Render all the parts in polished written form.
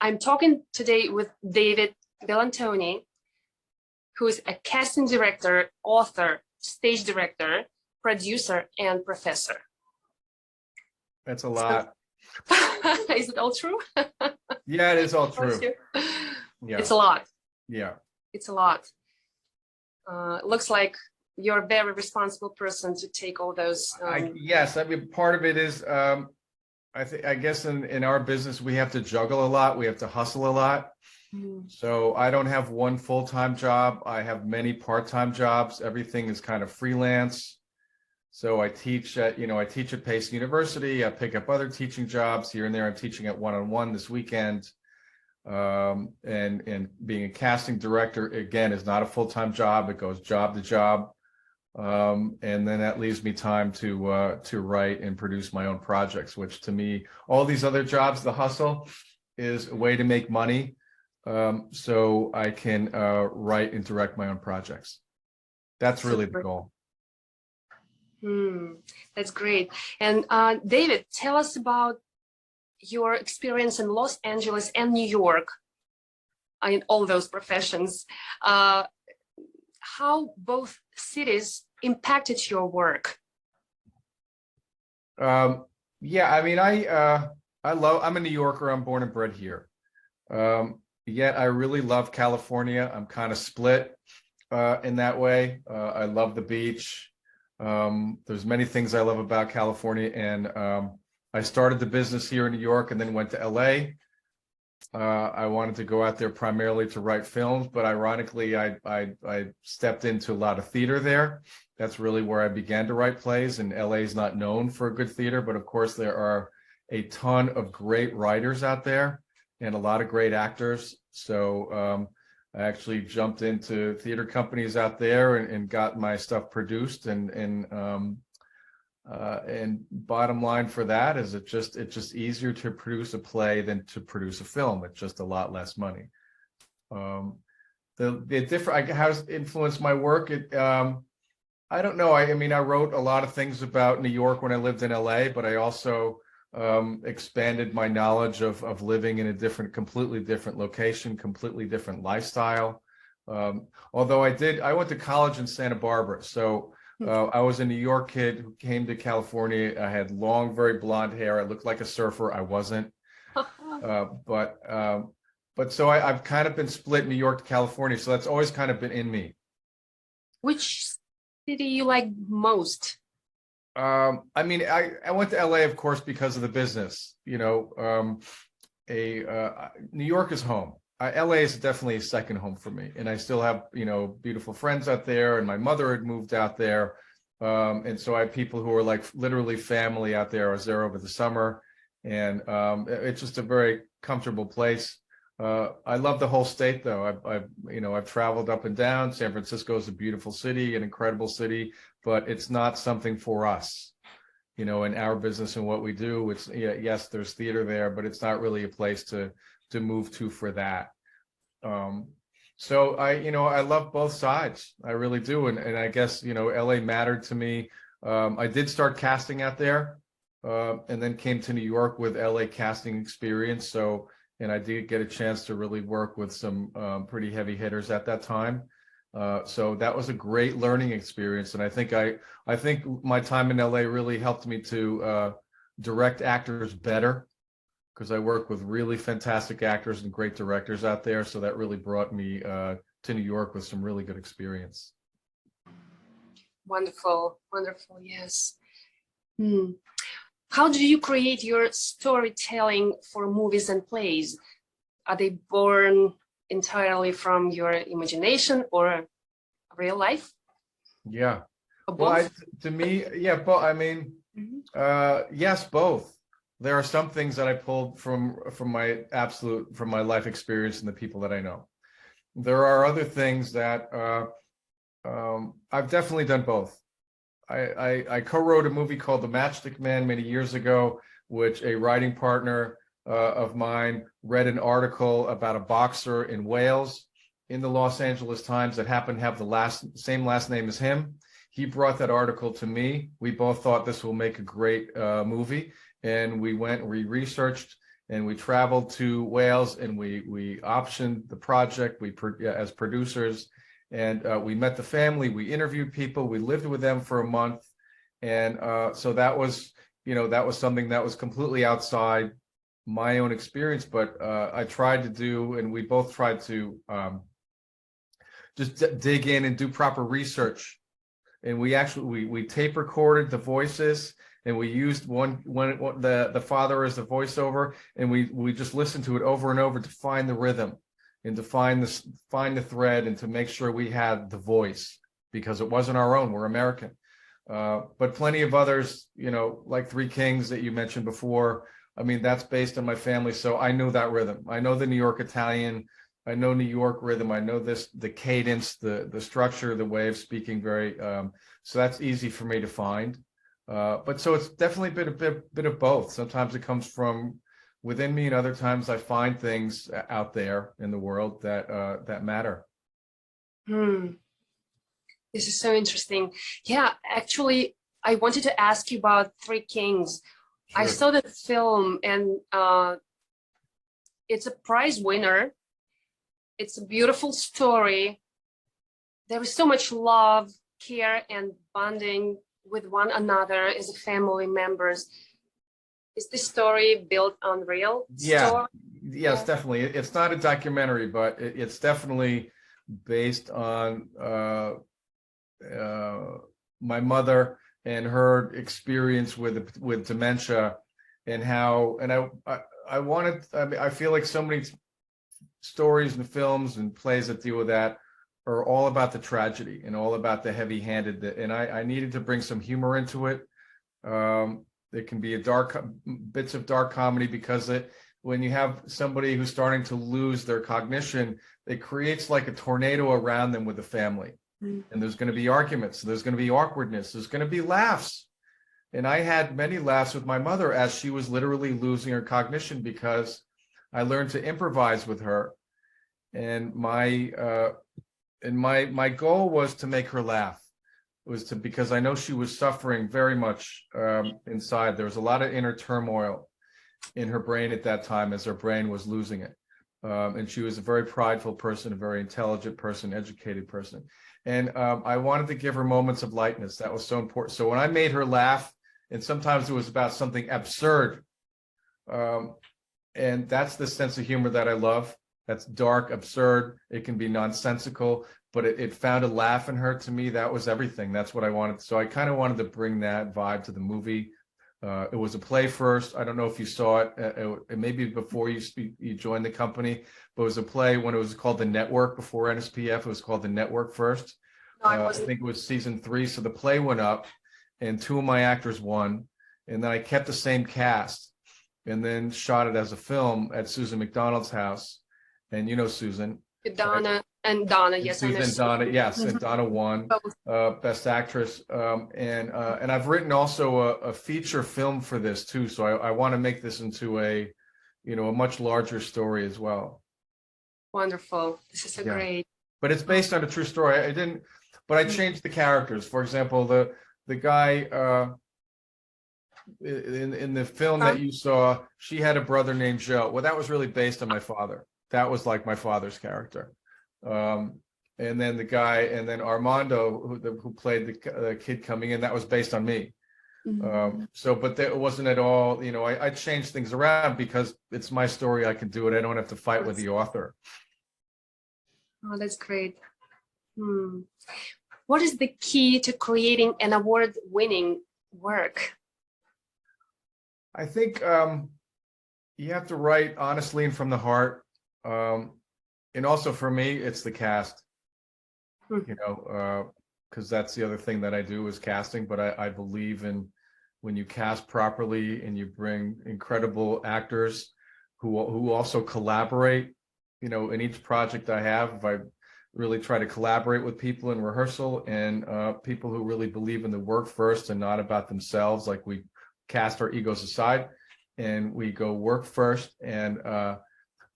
I'm talking today with David Bellantoni, who is a casting director, author, stage director, producer, and professor. That's a lot. Is it all true? Yeah, it is all true. Yeah. It's a lot. Yeah. It's a lot. It looks like you're a very responsible person to take all those. Yes, I mean, part of it is, I guess in our business, we have to juggle a lot. We have to hustle a lot. So I don't have one full-time job. I have many part-time jobs. Everything is kind of freelance. So I teach at Pace University. I pick up other teaching jobs here and there. I'm teaching at one-on-one this weekend. And being a casting director, again, is not a full-time job. It goes job to job. And then that leaves me time to write and produce my own projects, which to me, all these other jobs, the hustle is a way to make money. So I can write and direct my own projects. That's really the goal. That's great. And David, tell us about your experience in Los Angeles and New York, in all those professions. How both cities impacted your work? Yeah, I mean, I'm a New Yorker. I'm born and bred here. Yet I really love California. I'm kind of split in that way. I love the beach. There's many things I love about California, and I started the business here in New York and then went to LA. I wanted to go out there primarily to write films, but ironically, I stepped into a lot of theater there. That's really where I began to write plays, and LA is not known for a good theater, but of course there are a ton of great writers out there and a lot of great actors. So I actually jumped into theater companies out there and got my stuff produced. And bottom line for that is it's just easier to produce a play than to produce a film. It's just a lot less money. The different, how it's influenced my work. I don't know. I mean, I wrote a lot of things about New York when I lived in LA, but I also expanded my knowledge of living in a completely different location, completely different lifestyle. Although I went to college in Santa Barbara, so I was a New York kid who came to California. I had long, very blonde hair. I looked like a surfer. I wasn't, but so I've kind of been split New York to California. So that's always kind of been in me. Which city you like most? I mean, I went to LA, of course, because of the business. New York is home. LA is definitely a second home for me, and I still have beautiful friends out there, and my mother had moved out there, and so I have people who are like literally family out there. I was there over the summer, and it's just a very comfortable place. I love the whole state, though. I've traveled up and down. San Francisco is a beautiful city, an incredible city, but it's not something for us. In our business and what we do, it's yes, there's theater there, but it's not really a place to move to for that. So I love both sides. I really do, and I guess LA mattered to me. I did start casting out there, and then came to New York with LA casting experience. And I did get a chance to really work with some pretty heavy hitters at that time. So that was a great learning experience, and I think my time in LA really helped me to direct actors better, because I work with really fantastic actors and great directors out there. So that really brought me to New York with some really good experience. Wonderful, wonderful, yes. How do you create your storytelling for movies and plays? Are they born entirely from your imagination or real life? Yeah. Well, to me, yeah, but I mean, yes, both. There are some things that I pulled from my life experience and the people that I know. There are other things that I've definitely done both. I co-wrote a movie called The Matchstick Man many years ago, which a writing partner of mine read an article about a boxer in Wales in the Los Angeles Times that happened to have the same last name as him. He brought that article to me. We both thought this will make a great movie, and we researched and we traveled to Wales, and we optioned the project. As producers, and we met the family. We interviewed people. We lived with them for a month, and so that was, that was something that was completely outside my own experience. But I tried to do, and we both tried to just dig in and do proper research. And we actually we tape recorded the voices, and we used the father as the voiceover, and we just listened to it over and over to find the rhythm and to find the thread, and to make sure we had the voice, because it wasn't our own. We're American. But plenty of others, like Three Kings that you mentioned before. I mean, that's based on my family, so I know that rhythm. I know the New York Italian. I know New York rhythm. I know the cadence, the structure, the way of speaking. So that's easy for me to find. But so it's definitely been a bit of both. Sometimes it comes from within me, and other times I find things out there in the world that matter. This is so interesting. Yeah, actually, I wanted to ask you about Three Kings. Sure. I saw the film, and it's a prize winner. It's a beautiful story. There is so much love, care, and bonding with one another as family members. Is this story built on real story? Yes, definitely. It's not a documentary, but it's definitely based on my mother and her experience with dementia, and how, and I feel like so many stories and films and plays that deal with that are all about the tragedy and all about the heavy-handed, and I needed to bring some humor into it. There can be bits of dark comedy, because when you have somebody who's starting to lose their cognition, it creates like a tornado around them with the family. And there's going to be arguments, there's going to be awkwardness, there's going to be laughs. And I had many laughs with my mother as she was literally losing her cognition, because I learned to improvise with her. And my goal was to make her laugh. It was because I know she was suffering very much inside. There was a lot of inner turmoil in her brain at that time, as her brain was losing it. And she was a very prideful person, a very intelligent person, educated person. And I wanted to give her moments of lightness. That was so important. So when I made her laugh, and sometimes it was about something absurd, and that's the sense of humor that I love. That's dark, absurd. It can be nonsensical, but it found a laugh in her. To me, that was everything. That's what I wanted. So I kind of wanted to bring that vibe to the movie. It was a play first. I don't know if you saw it, maybe before you joined the company, but it was a play when it was called The Network. Before NSPF, it was called The Network first. No, I think it was season 3. So the play went up, and 2 of my actors won, and then I kept the same cast, and then shot it as a film at Susan McDonald's house. And you know Susan. Donna, yes. Susan, Donna, yes, and Donna won Best Actress. And I've written also a feature film for this too. So I want to make this into a much larger story as well. Wonderful. This is great. But it's based on a true story. But I changed the characters. For example, the guy in the film that you saw, she had a brother named Joe. Well, that was really based on my father. That was like my father's character. And then the guy, and then Armando, who played the kid coming in, that was based on me. But it wasn't at all, I changed things around because it's my story. I can do it. I don't have to fight with the author. Oh, that's great. What is the key to creating an award-winning work? I think you have to write honestly and from the heart. And also for me, it's the cast, because that's the other thing that I do is casting. But I believe in when you cast properly and you bring incredible actors who also collaborate. In each project I have, I really try to collaborate with people in rehearsal, and people who really believe in the work first and not about themselves. Like, we cast our egos aside and we go work first. And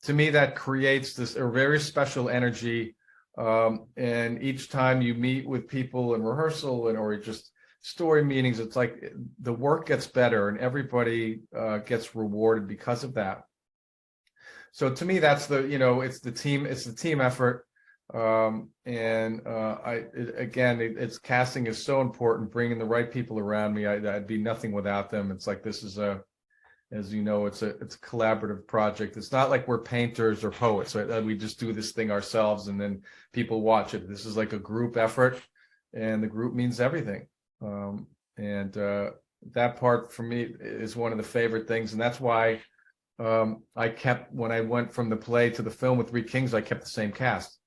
to me, that creates a very special energy. And each time you meet with people in rehearsal or just story meetings, it's like the work gets better and everybody gets rewarded because of that. So to me, that's the, it's the team effort. It's casting is so important, bringing the right people around me. I'd be nothing without them. It's like, this is as you know, it's a collaborative project. It's not like we're painters or poets, right? We just do this thing ourselves and then people watch it. This is like a group effort, and the group means everything. That part for me is one of the favorite things, and that's why I kept, when I went from the play to the film with Three Kings, I kept the same cast.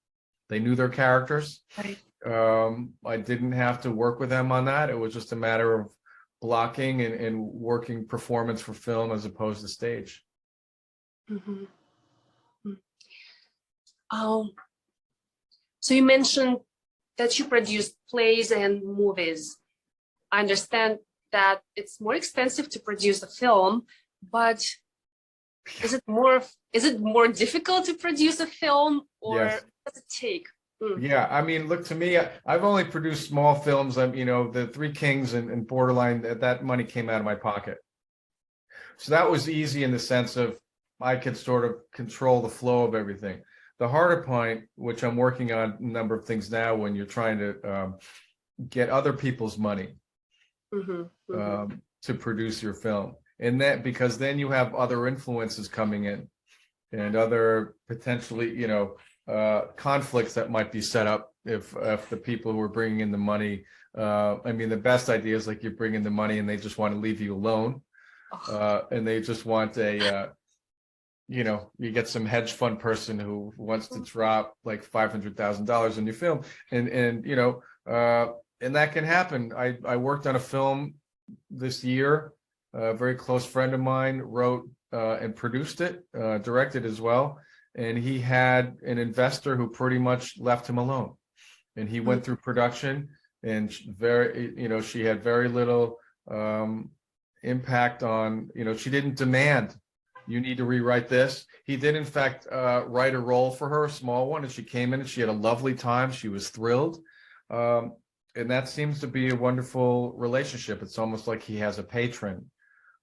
They knew their characters. Right. I didn't have to work with them on that. It was just a matter of blocking and working performance for film as opposed to stage. Mm-hmm. So you mentioned that you produce plays and movies. I understand that it's more expensive to produce a film, but is it more difficult to produce a film, or Yes. what does it take? Yeah, I mean, look, to me, I've only produced small films. The Three Kings and Borderline, that money came out of my pocket. So that was easy in the sense of I could sort of control the flow of everything. The harder point, which I'm working on a number of things now, when you're trying to get other people's money to produce your film. And that, because then you have other influences coming in and other potentially, conflicts that might be set up if the people who are bringing in the money, the best idea is like you bring in the money and they just want to leave you alone. And they just want you get some hedge fund person who wants to drop like $500,000 in your film, and that can happen. I worked on a film this year. A very close friend of mine wrote and produced it, directed as well. And he had an investor who pretty much left him alone. And he went through production, and she had very little impact on, she didn't demand, you need to rewrite this. He did, in fact, write a role for her, a small one, and she came in and she had a lovely time. She was thrilled. And that seems to be a wonderful relationship. It's almost like he has a patron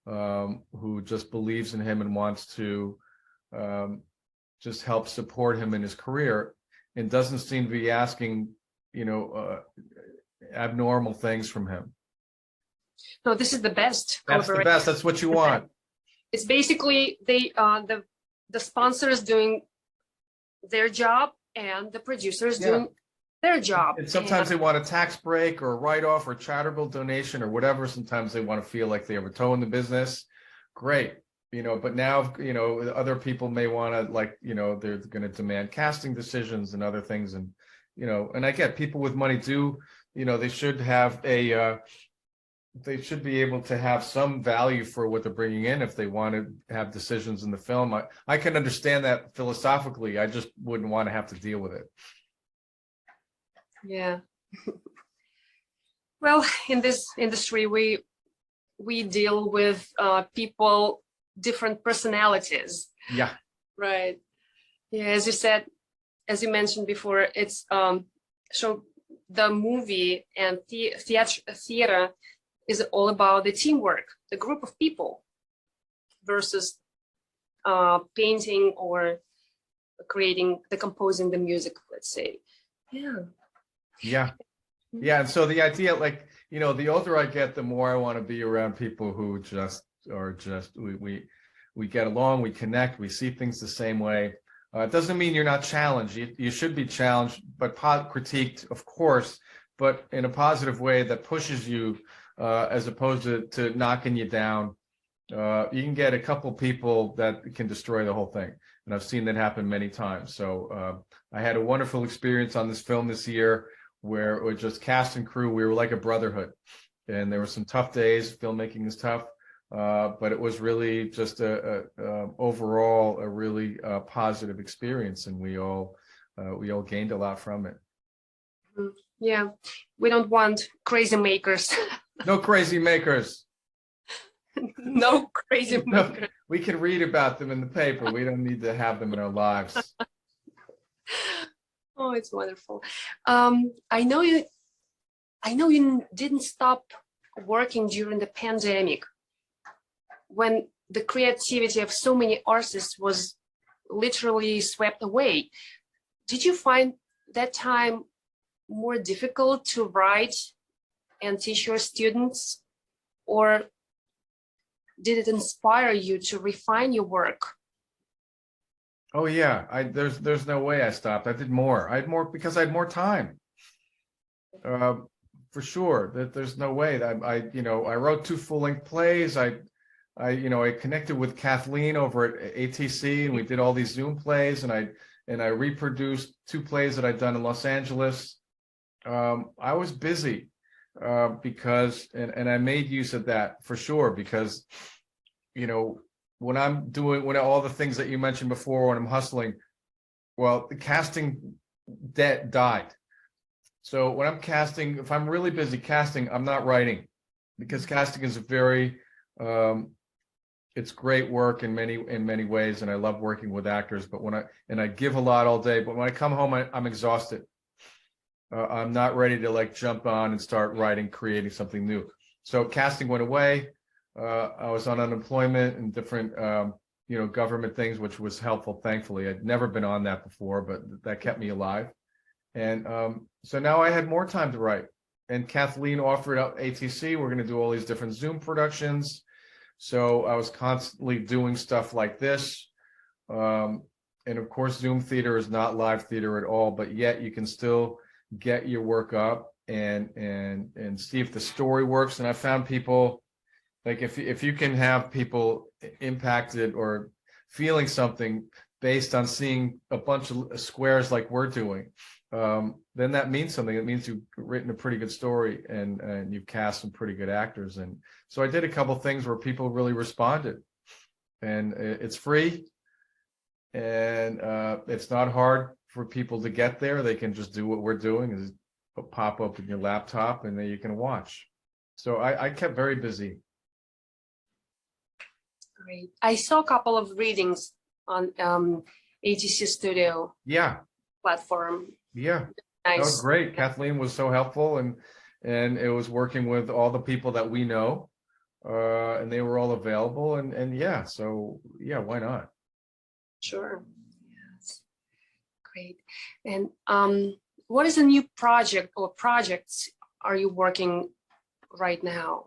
who just believes in him and wants to just help support him in his career, and doesn't seem to be asking, abnormal things from him. No, this is the best. That's the best. That's what you want. It's basically the sponsors doing their job and the producers doing their job. And sometimes they want a tax break or a write-off or charitable donation or whatever. Sometimes they want to feel like they have a toe in the business. Great. But now, other people may want to, like, they're going to demand casting decisions and other things. And, and I get people with money do, they should have they should be able to have some value for what they're bringing in if they want to have decisions in the film. I can understand that philosophically. I just wouldn't want to have to deal with it. Yeah. Well, in this industry, we deal with people, different personalities. Yeah. Right. Yeah, as you said, as you mentioned before, it's so the movie and theater is all about the teamwork, the group of people, versus painting or composing the music, let's say. Yeah. And so the idea, like, the older I get, the more I want to be around people who we get along, we connect, we see things the same way. It doesn't mean you're not challenged. You should be challenged, but critiqued, of course, but in a positive way that pushes you, as opposed to knocking you down. You can get a couple people that can destroy the whole thing. And I've seen that happen many times. So I had a wonderful experience on this film this year where it was just cast and crew. We were like a brotherhood. And there were some tough days. Filmmaking is tough. But it was really just overall a really positive experience. And we all gained a lot from it. Yeah, we don't want crazy makers. No crazy makers. No crazy makers. No, we can read about them in the paper. We don't need to have them in our lives. Oh, it's wonderful. I know you didn't stop working during the pandemic, when the creativity of so many artists was literally swept away. Did you find that time more difficult to write and teach your students, or did it inspire you to refine your work? Oh yeah, there's no way I stopped. I did more. I had more because I had more time. For sure. That there's no way that I wrote 2 full-length plays. I connected with Kathleen over at ATC, and we did all these Zoom plays, and I reproduced 2 plays that I'd done in Los Angeles. I was busy because I made use of that for sure, because when I'm doing all the things that you mentioned before, when I'm hustling, well, the casting debt died. So when I'm casting, if I'm really busy casting, I'm not writing, because casting is a very it's great work in many ways, and I love working with actors. But I give a lot all day, but when I come home, I'm exhausted. I'm not ready to like jump on and start writing, creating something new. So casting went away. I was on unemployment and different government things, which was helpful, thankfully. I'd never been on that before, but that kept me alive. And so now I had more time to write. And Kathleen offered up ATC. We're going to do all these different Zoom productions. So I was constantly doing stuff like this. And of course, Zoom theater is not live theater at all, but yet you can still get your work up and see if the story works. And I found people, like if you can have people impacted or feeling something based on seeing a bunch of squares like we're doing, then that means something. It means you've written a pretty good story and you've cast some pretty good actors. And so I did a couple things where people really responded, and it's free, and it's not hard for people to get there. They can just do what we're doing, is pop up in your laptop, and then you can watch. So I kept very busy. Great. I saw a couple of readings on ATC Studio platform. Yeah, nice. That was great. Kathleen was so helpful, and it was working with all the people that we know, and they were all available, and yeah, so yeah, why not? Sure. Yes. Great. And what is a new project or projects are you working right now?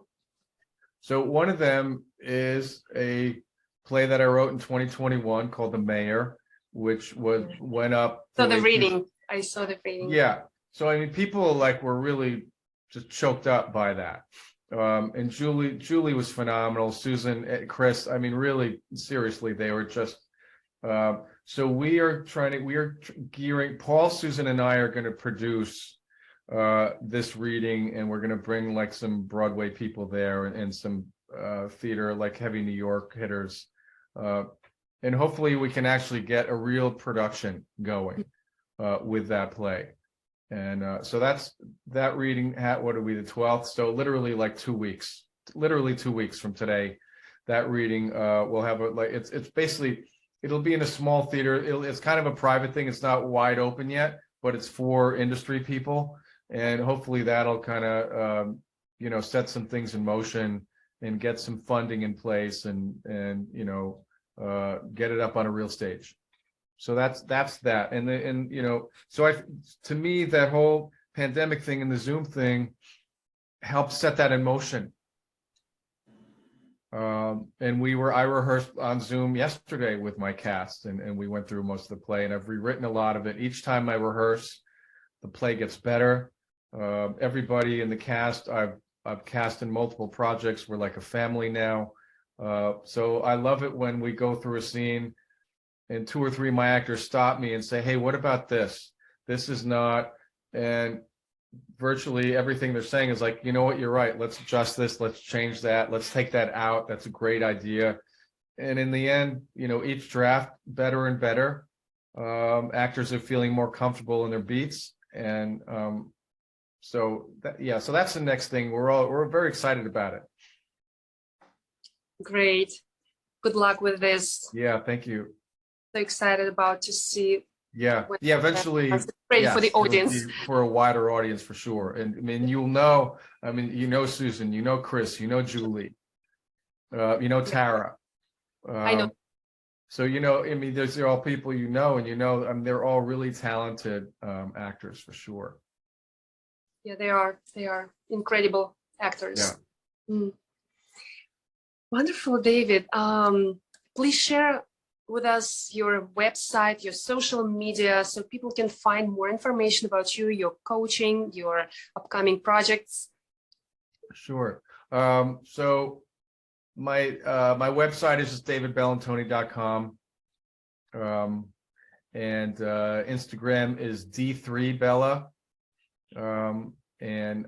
So one of them is a play that I wrote in 2021 called The Mayor, which went up. So the reading, I saw the reading. Yeah. So I mean, people were really just choked up by that. And Julie was phenomenal. Susan, Chris, I mean, really seriously, they were just. So we are gearing. Paul, Susan, and I are going to produce this reading, and we're going to bring like some Broadway people there and some theater, like heavy New York hitters, and hopefully we can actually get a real production going with that play. And so that's that reading at, what are we, the 12th? So literally like 2 weeks, from today, that reading will have it's basically, it'll be in a small theater. It's kind of a private thing. It's not wide open yet, but it's for industry people. And hopefully that'll kind of, set some things in motion and get some funding in place and get it up on a real stage. So that's that. And so to me, that whole pandemic thing and the Zoom thing helped set that in motion. And I rehearsed on Zoom yesterday with my cast, and we went through most of the play, and I've rewritten a lot of it. Each time I rehearse, the play gets better. Everybody in the cast, I've cast in multiple projects. We're like a family now. So I love it when we go through a scene and 2 or 3 of my actors stop me and say, hey, what about this? This is not, and virtually everything they're saying is like, you know what, you're right. Let's adjust this. Let's change that. Let's take that out. That's a great idea. And in the end, each draft better and better. Actors are feeling more comfortable in their beats. And so that's the next thing. We're very excited about it. Great. Good luck with this. Yeah, thank you. So excited about to see. Yeah, eventually. Great for the audience. For a wider audience, for sure. And I mean, you'll know. I mean, Susan, Chris, Julie, Tara. I know. So, you know, I mean, they're all people you know, and you know, I mean, they're all really talented actors for sure. Yeah, they are. They are incredible actors. Yeah. Mm. Wonderful, David. Please share with us your website, your social media, so people can find more information about you, your coaching, your upcoming projects. Sure. So my website is just davidbellantoni.com. And Instagram is D3Bella. And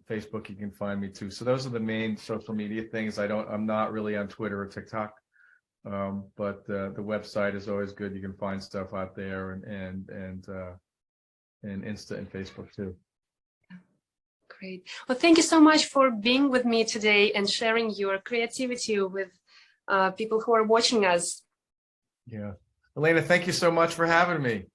Facebook, you can find me too. So those are the main social media things. I'm not really on Twitter or TikTok. But the website is always good. You can find stuff out there, and Insta and Facebook too. Great. Well, thank you so much for being with me today and sharing your creativity with people who are watching us. Yeah. Elena, thank you so much for having me.